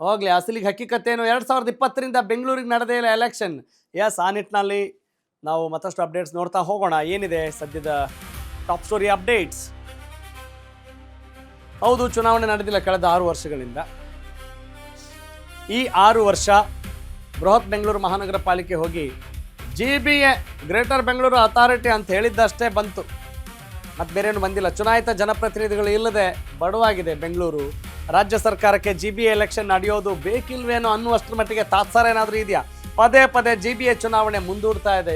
ಹೋಗ್ಲಿ ಅಸಲಿಗೆ ಹಕ್ಕಿಕತ್ತೇನು 2020ರಿಂದ ಬೆಂಗಳೂರಿಗೆ ನಡೆದೇ ಇಲ್ಲ ಎಲೆಕ್ಷನ್. ಎಸ್, ಆ ನಿಟ್ಟಿನಲ್ಲಿ ನಾವು ಮತ್ತಷ್ಟು ಅಪ್ಡೇಟ್ಸ್ ನೋಡ್ತಾ ಹೋಗೋಣ. ಏನಿದೆ ಸದ್ಯದ ಟಾಪ್ ಸ್ಟೋರಿ ಅಪ್ಡೇಟ್ಸ್? ಹೌದು, ಚುನಾವಣೆ ನಡೆದಿಲ್ಲ ಕಳೆದ 6 ವರ್ಷಗಳಿಂದ. ಈ 6 ವರ್ಷ ಬೃಹತ್ ಬೆಂಗಳೂರು ಮಹಾನಗರ ಪಾಲಿಕೆ ಹೋಗಿ GBA ಗ್ರೇಟರ್ ಬೆಂಗಳೂರು ಅಥಾರಿಟಿ ಅಂತ ಹೇಳಿದ್ದಷ್ಟೇ ಬಂತು, ಮತ್ತೆ ಬೇರೇನು ಬಂದಿಲ್ಲ. ಚುನಾಯಿತ ಜನಪ್ರತಿನಿಧಿಗಳು ಇಲ್ಲದೆ ಬಡವಾಗಿದೆ ಬೆಂಗಳೂರು. ರಾಜ್ಯ ಸರ್ಕಾರಕ್ಕೆ GBA ಎಲೆಕ್ಷನ್ ನಡೆಯೋದು ಬೇಕಿಲ್ವೇನೋ ಅನ್ನುವಷ್ಟರ ಮಟ್ಟಿಗೆ ತಾತ್ಸಾರ ಏನಾದರೂ ಇದೆಯಾ? ಪದೇ ಪದೇ GBA ಚುನಾವಣೆ ಮುಂದೂಡ್ತಾ ಇದೆ.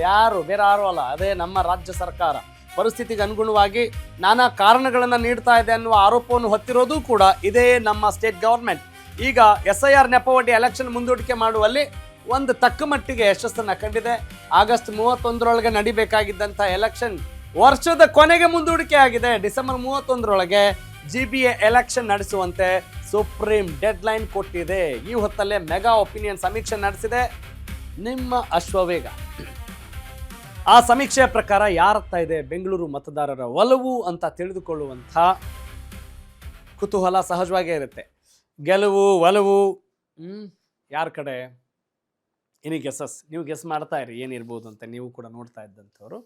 ಬೇರೆ ಯಾರು ಅಲ್ಲ, ಅದೇ ನಮ್ಮ ರಾಜ್ಯ ಸರ್ಕಾರ. ಪರಿಸ್ಥಿತಿಗೆ ಅನುಗುಣವಾಗಿ ನಾನಾ ಕಾರಣಗಳನ್ನು ನೀಡ್ತಾ ಇದೆ ಅನ್ನುವ ಆರೋಪವನ್ನು ಹೊತ್ತಿರೋದು ಕೂಡ ಇದೇ ನಮ್ಮ ಸ್ಟೇಟ್ ಗವರ್ಮೆಂಟ್. ಈಗ SIR ನೆಪವೊಡ್ಡಿ ಎಲೆಕ್ಷನ್ ಮುಂದೂಡಿಕೆ ಮಾಡುವಲ್ಲಿ ಒಂದು ತಕ್ಕ ಮಟ್ಟಿಗೆ ಯಶಸ್ಸನ್ನು ಕಂಡಿದೆ. ಆಗಸ್ಟ್ 31ರೊಳಗೆ ನಡಿಬೇಕಾಗಿದ್ದಂಥ ಎಲೆಕ್ಷನ್ ವರ್ಷದ ಕೊನೆಗೆ ಮುಂದೂಡಿಕೆ ಆಗಿದೆ. ಡಿಸೆಂಬರ್ 31ರೊಳಗೆ GBA ಎಲೆಕ್ಷನ್ ನಡೆಸುವಂತೆ ಸುಪ್ರೀಂ ಡೆಡ್ಲೈನ್ ಕೊಟ್ಟಿದೆ. ಈ ಹೊತ್ತಲ್ಲೇ ಮೆಗಾ ಒಪಿನಿಯನ್ ಸಮೀಕ್ಷೆ ನಡೆಸಿದೆ ನಿಮ್ಮ ಅಶ್ವವೇಗ. ಆ ಸಮೀಕ್ಷೆಯ ಪ್ರಕಾರ ಯಾರತ್ತಾ ಇದೆ ಬೆಂಗಳೂರು ಮತದಾರರ ಒಲವು ಅಂತ ತಿಳಿದುಕೊಳ್ಳುವಂಥ ಕುತೂಹಲ ಸಹಜವಾಗೇ ಇರುತ್ತೆ. ಗೆಲುವು ಒಲವು ಯಾರ ಕಡೆ? Any guesses? ನೀವು ಗೆಸ್ ಮಾಡ್ತಾ ಇರಿ ಏನಿರ್ಬೋದು ಅಂತ, ನೀವು ಕೂಡ ನೋಡ್ತಾ ಇದ್ದಂಥವ್ರು.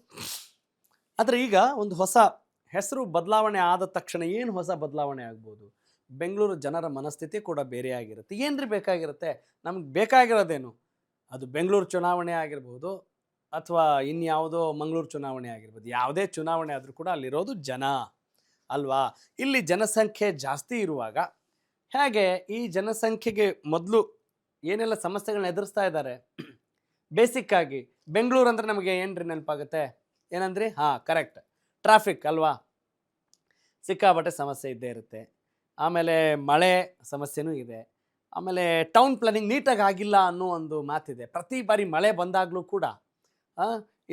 ಆದರೆ ಈಗ ಒಂದು ಹೊಸ ಹೆಸರು ಬದಲಾವಣೆ ಆದ ತಕ್ಷಣ ಏನು ಹೊಸ ಬದಲಾವಣೆ ಆಗ್ಬೋದು? ಬೆಂಗಳೂರು ಜನರ ಮನಸ್ಥಿತಿ ಕೂಡ ಬೇರೆ ಆಗಿರುತ್ತೆ. ಏನ್ರಿ ಬೇಕಾಗಿರುತ್ತೆ? ನಮ್ಗೆ ಬೇಕಾಗಿರೋದೇನು? ಅದು ಬೆಂಗಳೂರು ಚುನಾವಣೆ ಆಗಿರ್ಬೋದು ಅಥವಾ ಇನ್ಯಾವುದೋ ಮಂಗಳೂರು ಚುನಾವಣೆ ಆಗಿರ್ಬೋದು. ಯಾವುದೇ ಚುನಾವಣೆ ಆದರೂ ಕೂಡ ಅಲ್ಲಿರೋದು ಜನ ಅಲ್ವಾ? ಇಲ್ಲಿ ಜನಸಂಖ್ಯೆ ಜಾಸ್ತಿ ಇರುವಾಗ ಹೇಗೆ ಈ ಜನಸಂಖ್ಯೆಗೆ ಮೊದಲು ಏನೆಲ್ಲ ಸಮಸ್ಯೆಗಳನ್ನ ಎದುರಿಸ್ತಾ ಇದ್ದಾರೆ? ಬೇಸಿಕ್ ಆಗಿ ಬೆಂಗಳೂರು ಅಂದರೆ ನಮಗೆ ಏನ್ರಿ ನೆನಪಾಗುತ್ತೆ? ಏನಂದ್ರಿ? ಕರೆಕ್ಟ್, ಟ್ರಾಫಿಕ್ ಅಲ್ವಾ? ಸಿಕ್ಕಾಪಟ್ಟೆ ಸಮಸ್ಯೆ ಇದ್ದೇ ಇರುತ್ತೆ. ಆಮೇಲೆ ಮಳೆ ಸಮಸ್ಯೆನೂ ಇದೆ. ಆಮೇಲೆ ಟೌನ್ ಪ್ಲಾನಿಂಗ್ ನೀಟಾಗಿ ಆಗಿಲ್ಲ ಅನ್ನೋ ಒಂದು ಮಾತಿದೆ. ಪ್ರತಿ ಬಾರಿ ಮಳೆ ಬಂದಾಗಲೂ ಕೂಡ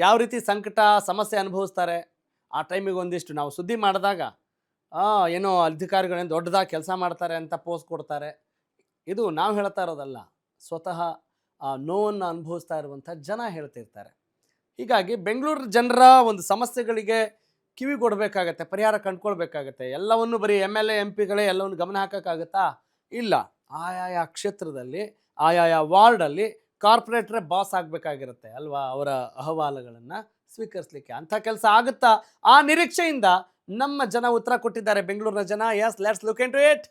ಯಾವ ರೀತಿ ಸಂಕಟ ಸಮಸ್ಯೆ ಅನುಭವಿಸ್ತಾರೆ. ಆ ಟೈಮಿಗೆ ಒಂದಿಷ್ಟು ನಾವು ಸುದ್ದಿ ಮಾಡಿದಾಗ ಏನೋ ಅಧಿಕಾರಿಗಳೇನು ದೊಡ್ಡದಾಗಿ ಕೆಲಸ ಮಾಡ್ತಾರೆ ಅಂತ ಪೋಸ್ಟ್ ಕೊಡ್ತಾರೆ. ಇದು ನಾವು ಹೇಳ್ತಾ ಇರೋದಲ್ಲ, ಸ್ವತಃ ನೋವನ್ನು ಅನುಭವಿಸ್ತಾ ಇರುವಂಥ ಜನ ಹೇಳ್ತಿರ್ತಾರೆ. ಹೀಗಾಗಿ ಬೆಂಗಳೂರು ಜನರ ಒಂದು ಸಮಸ್ಯೆಗಳಿಗೆ ಕಿವಿ ಕೊಡಬೇಕಾಗತ್ತೆ, ಪರಿಹಾರ ಕಂಡುಕೊಳ್ಬೇಕಾಗತ್ತೆ. ಎಲ್ಲವನ್ನು ಬರೀ MLA MP ಗಳೇ ಎಲ್ಲವನ್ನು ಗಮನ ಹಾಕೋಕ್ಕಾಗತ್ತಾ? ಇಲ್ಲ. ಆಯಾಯ ಕ್ಷೇತ್ರದಲ್ಲಿ ಆಯಾಯ ವಾರ್ಡಲ್ಲಿ ಕಾರ್ಪೊರೇಟ್ರೇ ಬಾಸ್ ಆಗಬೇಕಾಗಿರುತ್ತೆ ಅಲ್ವಾ? ಅವರ ಅಹವಾಲುಗಳನ್ನು ಸ್ವೀಕರಿಸಲಿಕ್ಕೆ ಅಂಥ ಕೆಲಸ ಆಗುತ್ತಾ? ಆ ನಿರೀಕ್ಷೆಯಿಂದ ನಮ್ಮ ಜನ ಉತ್ತರ ಕೊಟ್ಟಿದ್ದಾರೆ, ಬೆಂಗಳೂರಿನ ಜನ. Yes, let's look into it.